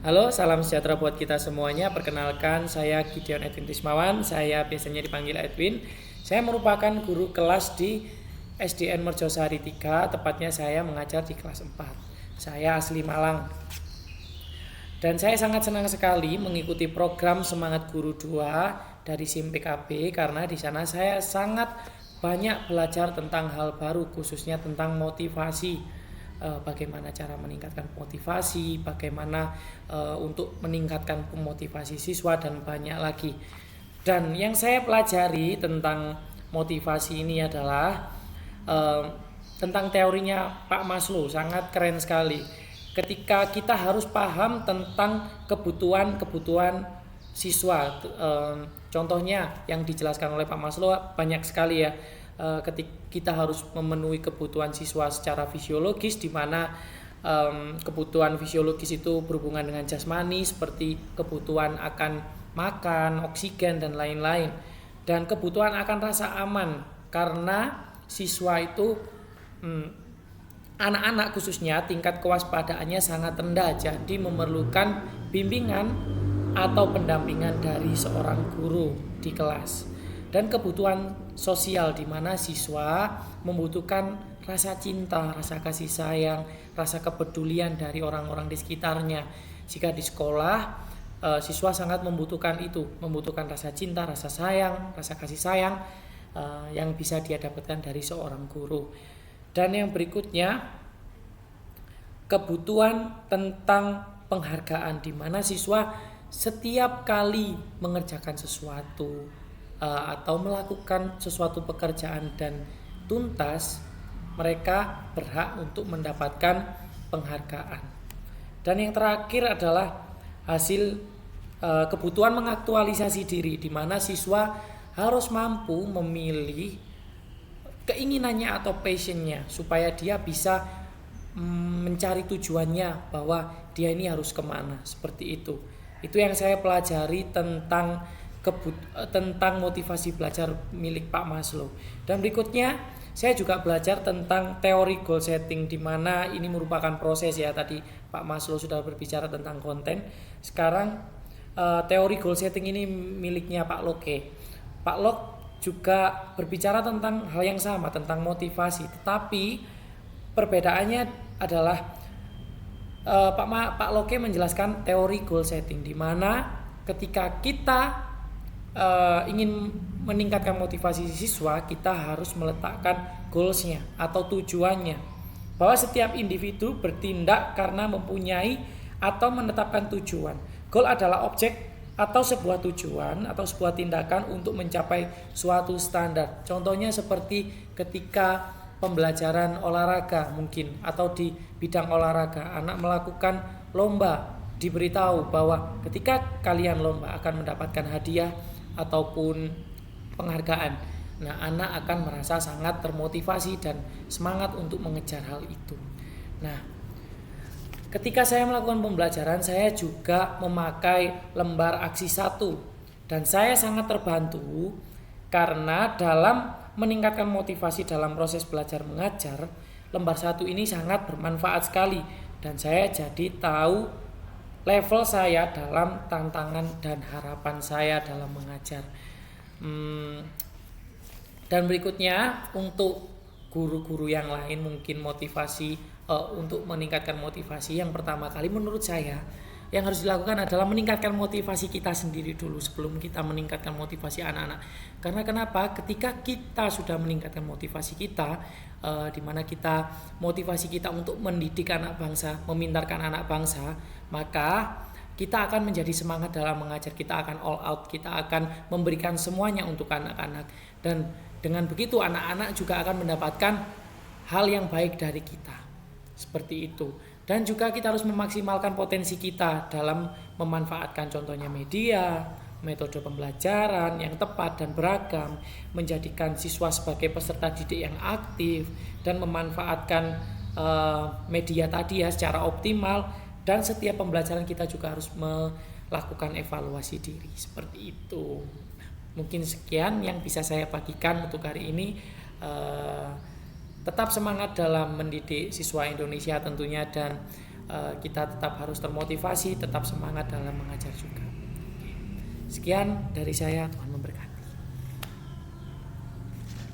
Halo, salam sejahtera buat kita semuanya. Perkenalkan, saya Gideon Edwin Tismawan. Saya biasanya dipanggil Edwin. Saya merupakan guru kelas di SDN Merjosari 3. Tepatnya saya mengajar di kelas 4. Saya asli Malang. Dan saya sangat senang sekali mengikuti program Semangat Guru 2 dari SIM PKB karena di sana saya sangat banyak belajar tentang hal baru, khususnya tentang motivasi. Bagaimana cara meningkatkan motivasi, bagaimana untuk meningkatkan motivasi siswa dan banyak lagi. Dan yang saya pelajari tentang motivasi ini adalah tentang teorinya Pak Maslow, sangat keren sekali. Ketika kita harus paham tentang kebutuhan siswa, contohnya yang dijelaskan oleh Pak Maslow banyak sekali ya. Ketika kita harus memenuhi kebutuhan siswa secara fisiologis, di mana kebutuhan fisiologis itu berhubungan dengan jasmani seperti kebutuhan akan makan, oksigen dan lain-lain, dan kebutuhan akan rasa aman karena siswa itu anak-anak khususnya tingkat kewaspadaannya sangat rendah, jadi memerlukan bimbingan atau pendampingan dari seorang guru di kelas. Dan kebutuhan sosial di mana siswa membutuhkan rasa cinta, rasa kasih sayang, rasa kepedulian dari orang-orang di sekitarnya. Jika di sekolah siswa sangat membutuhkan itu, membutuhkan rasa cinta, rasa sayang, rasa kasih sayang yang bisa dia dapatkan dari seorang guru. Dan yang berikutnya, kebutuhan tentang penghargaan, di mana siswa setiap kali mengerjakan sesuatu atau melakukan sesuatu pekerjaan dan tuntas, mereka berhak untuk mendapatkan penghargaan. Dan yang terakhir adalah hasil kebutuhan mengaktualisasi diri, di mana siswa harus mampu memilih keinginannya atau passionnya supaya dia bisa mencari tujuannya bahwa dia ini harus kemana, seperti itu. Itu yang saya pelajari tentang motivasi belajar milik Pak Maslow. Dan berikutnya saya juga belajar tentang teori goal setting, di mana ini merupakan proses ya. Tadi Pak Maslow sudah berbicara tentang konten. Sekarang teori goal setting ini miliknya Pak Locke. Pak Locke juga berbicara tentang hal yang sama, tentang motivasi, tetapi perbedaannya adalah Pak Locke menjelaskan teori goal setting, di mana ketika kita ingin meningkatkan motivasi siswa, kita harus meletakkan goalsnya atau tujuannya, bahwa setiap individu bertindak karena mempunyai atau menetapkan tujuan. Goal adalah objek atau sebuah tujuan atau sebuah tindakan untuk mencapai suatu standar. Contohnya seperti ketika pembelajaran olahraga mungkin, atau di bidang olahraga anak melakukan lomba, diberitahu bahwa ketika kalian lomba akan mendapatkan hadiah ataupun penghargaan. Nah, anak akan merasa sangat termotivasi dan semangat untuk mengejar hal itu. Nah, ketika saya melakukan pembelajaran, saya juga memakai lembar aksi 1, dan saya sangat terbantu karena dalam meningkatkan motivasi dalam proses belajar mengajar, lembar 1 ini sangat bermanfaat sekali, dan saya jadi tahu level saya dalam tantangan dan harapan saya dalam mengajar. Dan berikutnya, untuk guru-guru yang lain mungkin motivasi untuk meningkatkan motivasi, yang pertama kali menurut saya yang harus dilakukan adalah meningkatkan motivasi kita sendiri dulu sebelum kita meningkatkan motivasi anak-anak. Karena kenapa? Ketika kita sudah meningkatkan motivasi kita, di mana kita motivasi kita untuk mendidik anak bangsa, memintarkan anak bangsa, maka kita akan menjadi semangat dalam mengajar. Kita akan all out, kita akan memberikan semuanya untuk anak-anak, dan dengan begitu anak-anak juga akan mendapatkan hal yang baik dari kita, seperti itu. Dan juga kita harus memaksimalkan potensi kita dalam memanfaatkan contohnya media, metode pembelajaran yang tepat dan beragam, menjadikan siswa sebagai peserta didik yang aktif, dan memanfaatkan media tadi ya secara optimal. Dan setiap pembelajaran kita juga harus melakukan evaluasi diri, seperti itu. Mungkin sekian yang bisa saya bagikan untuk hari ini. Tetap semangat dalam mendidik siswa Indonesia tentunya, dan kita tetap harus termotivasi, tetap semangat dalam mengajar juga. Sekian dari saya, Tuhan memberkati.